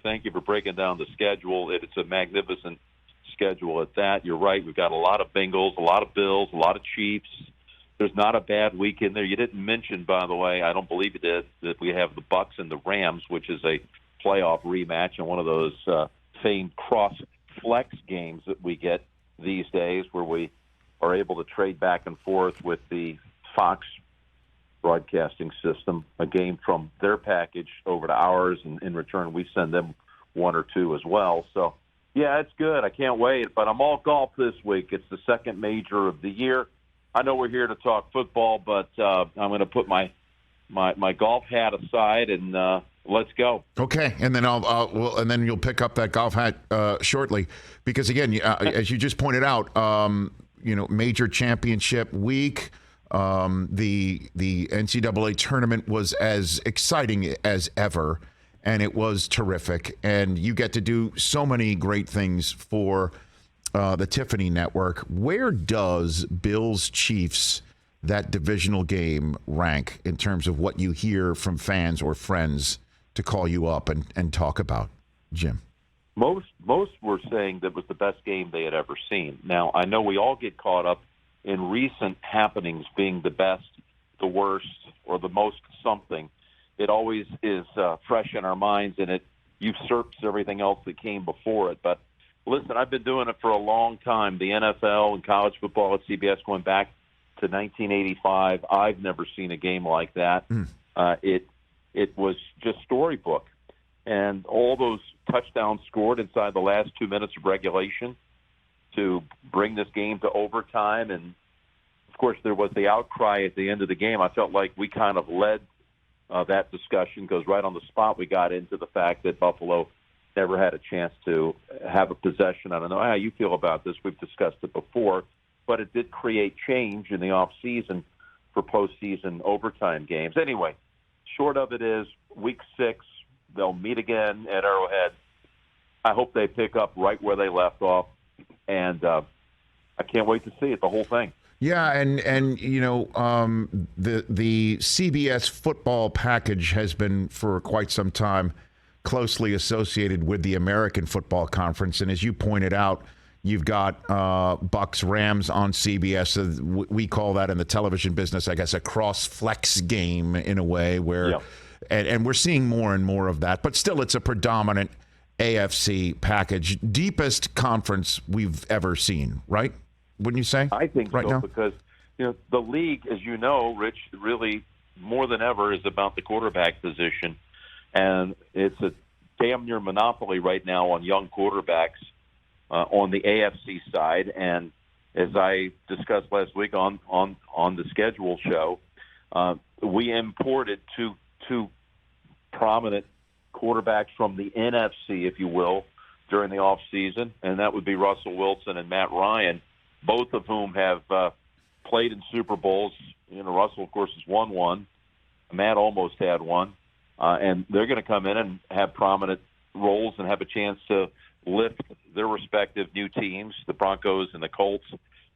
Thank you for breaking down the schedule. It's a magnificent schedule at that. You're right. We've got a lot of Bengals, a lot of Bills, a lot of Chiefs. There's not a bad week in there. You didn't mention, by the way, I don't believe you did, that we have the Bucs and the Rams, which is a playoff rematch and one of those famed cross-flex games that we get these days where we are able to trade back and forth with the Fox broadcasting system, a game from their package over to ours, and in return we send them one or two as well. So, yeah, it's good. I can't wait. But I'm all golf this week. It's the second major of the year. I know we're here to talk football, but I'm going to put my golf hat aside and let's go. Okay, and then and then you'll pick up that golf hat shortly, because again, as you just pointed out, major championship week. The NCAA tournament was as exciting as ever, and it was terrific. And you get to do so many great things for the Tiffany Network. Where does Bills-Chiefs, that divisional game, rank in terms of what you hear from fans or friends to call you up and talk about, Jim? Most were saying that was the best game they had ever seen. Now, I know we all get caught up in recent happenings being the best, the worst, or the most something. It always is fresh in our minds, and it usurps everything else that came before it. But listen, I've been doing it for a long time. The NFL and college football at CBS going back to 1985. I've never seen a game like that. It was just storybook. And all those touchdowns scored inside the last 2 minutes of regulation to bring this game to overtime. And, of course, there was the outcry at the end of the game. I felt like we kind of led that discussion because right on the spot we got into the fact that Buffalo never had a chance to have a possession. I don't know how you feel about this. We've discussed it before. But it did create change in the offseason for postseason overtime games. Anyway, short of it is Week 6, they'll meet again at Arrowhead. I hope they pick up right where they left off. And I can't wait to see it, the whole thing. Yeah, and the CBS football package has been for quite some time closely associated with the American Football Conference. And as you pointed out, you've got Bucs Rams on CBS. We call that in the television business, I guess, a cross-flex game in a way where and we're seeing more and more of that. But still, it's a predominant AFC package, deepest conference we've ever seen, right? Wouldn't you say? I think right so, now? Because the league, as you know, Rich, really more than ever is about the quarterback position, and it's a damn near monopoly right now on young quarterbacks on the AFC side. And as I discussed last week on the schedule show, we imported two prominent quarterbacks from the NFC, if you will, during the offseason, and that would be Russell Wilson and Matt Ryan, both of whom have played in Super Bowls. Russell, of course, has won one. Matt almost had one. And they're going to come in and have prominent roles and have a chance to lift their respective new teams, the Broncos and the Colts,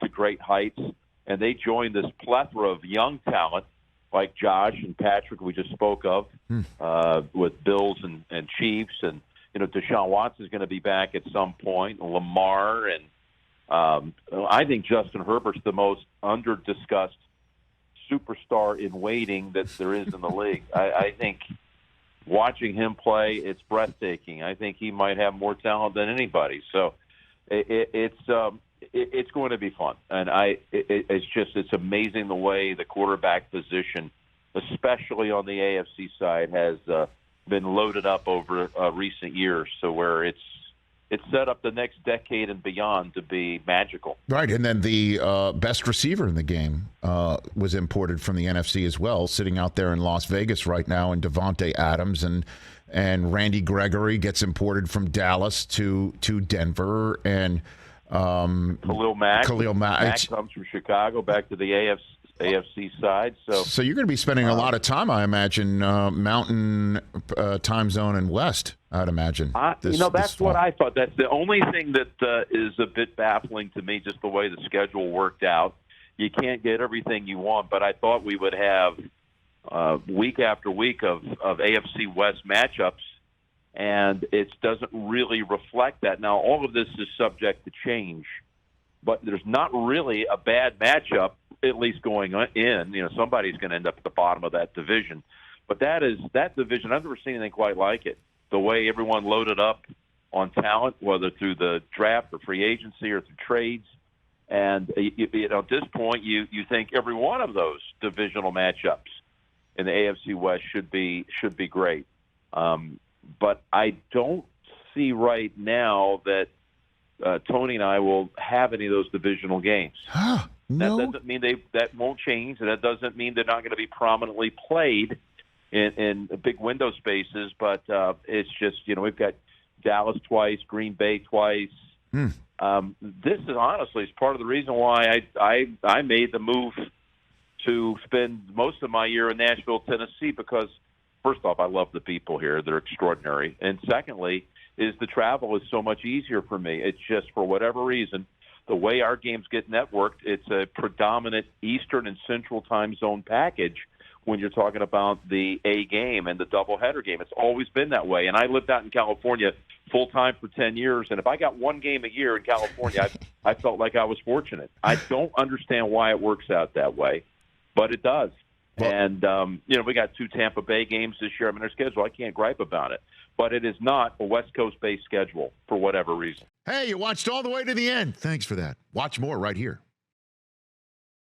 to great heights. And they join this plethora of young talent like Josh and Patrick we just spoke of with Bills and Chiefs. And, Deshaun Watson's going to be back at some point, Lamar. And I think Justin Herbert's the most under-discussed superstar in waiting that there is in the league. I think watching him play, it's breathtaking. I think he might have more talent than anybody. So it's going to be fun. And it's amazing the way the quarterback position, especially on the AFC side, has been loaded up over recent years. So where it's set up the next decade and beyond to be magical. Right, and then the best receiver in the game was imported from the NFC as well, sitting out there in Las Vegas right now, and Devontae Adams and Randy Gregory gets imported from Dallas to Denver, and Khalil Mack comes from Chicago back to the AFC side. So you're going to be spending a lot of time, I imagine, Mountain time zone and West, I'd imagine. That's what I thought. That's the only thing that is a bit baffling to me, just the way the schedule worked out. You can't get everything you want, but I thought we would have week after week of AFC West matchups and it doesn't really reflect that. Now, all of this is subject to change, but there's not really a bad matchup, at least going in. Somebody's going to end up at the bottom of that division. But that division, I've never seen anything quite like it. The way everyone loaded up on talent, whether through the draft or free agency or through trades. And at this point, you think every one of those divisional matchups in the AFC West should be great. But I don't see right now that Tony and I will have any of those divisional games. No. That doesn't mean that won't change, and that doesn't mean they're not going to be prominently played in big window spaces. But it's just, we've got Dallas twice, Green Bay twice. This is honestly part of the reason why I made the move to spend most of my year in Nashville, Tennessee, because first off, I love the people here. They're extraordinary. And secondly, is the travel is so much easier for me. It's just, for whatever reason, the way our games get networked, it's a predominant Eastern and Central time zone package when you're talking about the A game and the doubleheader game. It's always been that way. And I lived out in California full-time for 10 years, and if I got one game a year in California, I felt like I was fortunate. I don't understand why it works out that way, but it does. Well, and, we got 2 Tampa Bay games this year. I mean, their schedule, I can't gripe about it. But it is not a West Coast-based schedule for whatever reason. Hey, you watched all the way to the end. Thanks for that. Watch more right here.